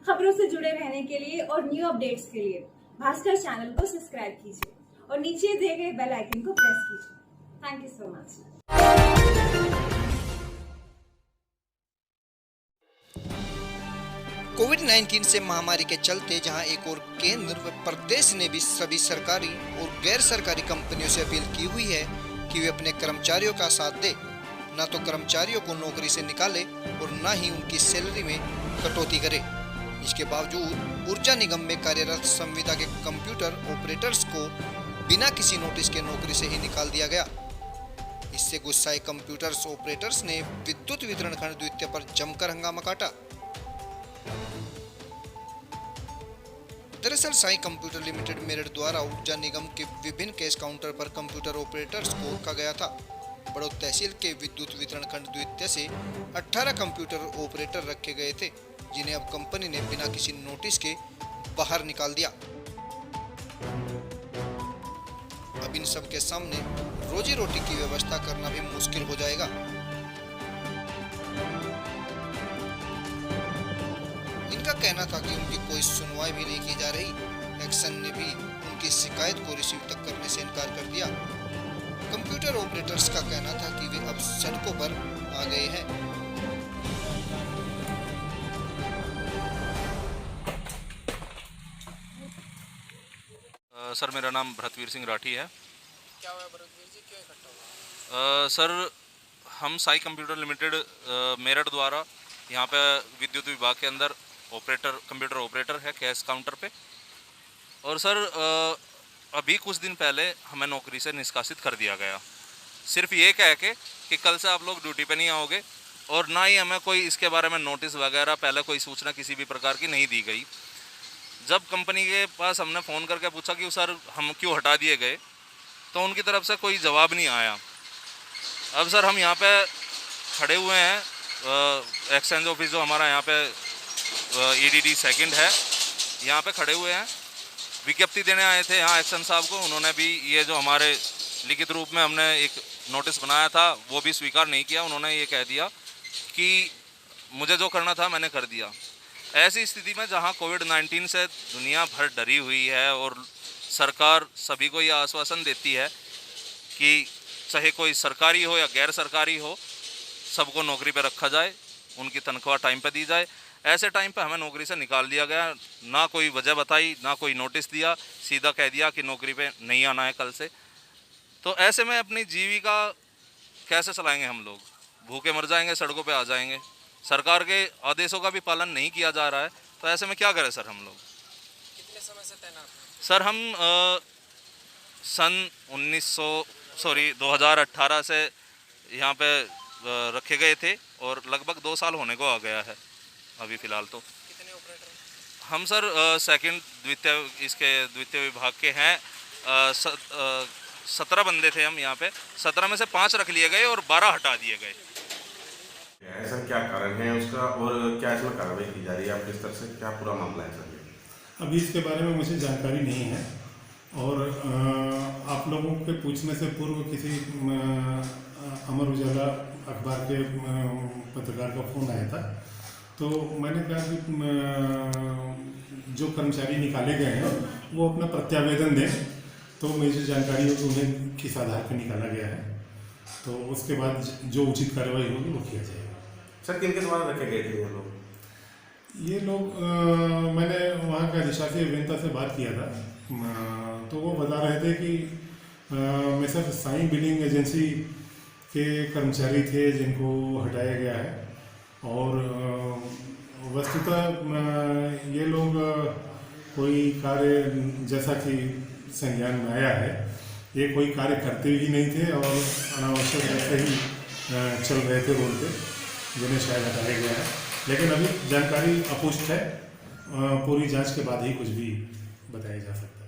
खबरों से जुड़े रहने के लिए और न्यू अपडेट्स के लिए भास्कर चैनल को सब्सक्राइब कीजिए और नीचे दिए गए बेल आइकन को प्रेस कीजिए। Thank you so much. कोविड-19 से महामारी के चलते जहां एक और केंद्र व प्रदेश ने भी सभी सरकारी और गैर सरकारी कंपनियों से अपील की हुई है कि वे अपने कर्मचारियों का साथ दें, न तो कर्मचारियों को नौकरी से निकाले और न ही उनकी सैलरी में कटौती करे। इसके बावजूद ऊर्जा निगम में कार्यरत संविदा के कंप्यूटर ऑपरेटर्स को बिना किसी नोटिस के नौकरी से ही निकाल दिया गया। इससे गुस्साए कंप्यूटर्स ऑपरेटर्स ने विद्युत वितरण खंड द्वितीय पर जमकर हंगामा काटा। दरअसल साई कंप्यूटर लिमिटेड मेरठ द्वारा ऊर्जा निगम के विभिन्न कैश काउंटर पर कंप्यूटर ऑपरेटर्स को रखा गया था। बड़ौद तहसील के विद्युत वितरण खंड द्वितीय से 18 कंप्यूटर ऑपरेटर रखे गए थे, जिन्हें अब कंपनी ने बिना किसी नोटिस के बाहर निकाल दिया। अब इन सब के सामने रोजी रोटी की व्यवस्था करना भी मुश्किल हो जाएगा। इनका कहना था कि उनकी कोई सुनवाई भी नहीं की जा रही। एक्शन ने भी उनकी शिकायत को रिसीव तक करने से इनकार कर दिया। कंप्यूटर ऑपरेटर्स का कहना था कि वे अब सड़कों पर आ गए हैं। सर, मेरा नाम भरतवीर सिंह राठी है। क्या हुआ भरतवीर जी, क्यों इकट्ठा हुआ? सर, हम साई कंप्यूटर लिमिटेड मेरठ द्वारा यहाँ पे विद्युत विभाग के अंदर कंप्यूटर ऑपरेटर है कैश काउंटर पे। और सर, अभी कुछ दिन पहले हमें नौकरी से निष्कासित कर दिया गया, सिर्फ ये कह के कि कल से आप लोग ड्यूटी पे नहीं आओगे, और ना ही हमें कोई इसके बारे में नोटिस वगैरह पहले कोई सूचना किसी भी प्रकार की नहीं दी गई। जब कंपनी के पास हमने फ़ोन करके पूछा कि सर हम क्यों हटा दिए गए, तो उनकी तरफ से कोई जवाब नहीं आया। अब सर हम यहाँ पे खड़े हुए हैं, एक्सचेंज ऑफिस जो हमारा यहाँ पे EDD सेकंड है, यहाँ पे खड़े हुए हैं। विज्ञप्ति देने आए थे यहाँ एक्शन साहब को, उन्होंने भी ये जो हमारे लिखित रूप में हमने एक नोटिस बनाया था वो भी स्वीकार नहीं किया। उन्होंने ये कह दिया कि मुझे जो करना था मैंने कर दिया। ऐसी स्थिति में जहाँ कोविड-19 से दुनिया भर डरी हुई है और सरकार सभी को यह आश्वासन देती है कि चाहे कोई सरकारी हो या गैर सरकारी हो, सबको नौकरी पर रखा जाए, उनकी तनख्वाह टाइम पर दी जाए, ऐसे टाइम पे हमें नौकरी से निकाल दिया गया। ना कोई वजह बताई, ना कोई नोटिस दिया, सीधा कह दिया कि नौकरी पे नहीं आना है कल से। तो ऐसे में अपनी जीविका कैसे चलाएंगे हम लोग? भूखे मर जाएंगे, सड़कों पे आ जाएंगे। सरकार के आदेशों का भी पालन नहीं किया जा रहा है, तो ऐसे में क्या करें सर हम लोग? कितने समय से तैनात हैं? सर हम सन 2018 से यहाँ पे रखे गए थे और लगभग 2 साल होने को आ गया है अभी फ़िलहाल। तो कितने ऑपरेटर हैं? हम सर द्वितीय विभाग के हैं। 17 बंदे थे हम यहाँ पे। 17 में से 5 रख लिए गए और 12 हटा दिए गए। सर क्या कारण है उसका और क्या इसमें कार्रवाई की जा रही है? आप किस तरह से, क्या पूरा मामला है सर? अभी इसके बारे में मुझे जानकारी नहीं है, और आप लोगों के पूछने से पूर्व किसी अमर उजाला अखबार के पत्रकार का फ़ोन आया था, तो मैंने कहा कि जो कर्मचारी निकाले गए हैं वो अपना प्रत्यावेदन दें, तो मुझे जानकारी हो कि उन्हें किस आधार पर निकाला गया है, तो उसके बाद जो उचित कार्रवाई होगी वो किया जाएगा। सर किनके द्वारा रखे गए थे ये लोग? मैंने वहाँ के अधिशासी अभियंता से बात किया था, तो वो बता रहे थे कि मेसर साई बिलिंग एजेंसी के कर्मचारी थे जिनको हटाया गया है, और वस्तुतः ये लोग कोई कार्य, जैसा कि संज्ञान में आया है, ये कोई कार्य करते ही नहीं थे और अनावश्यक ऐसे ही चल रहे थे रोड पे, जिन्हें शायद हटाया गया है। लेकिन अभी जानकारी अपुष्ट है, पूरी जांच के बाद ही कुछ भी बताया जा सकता है।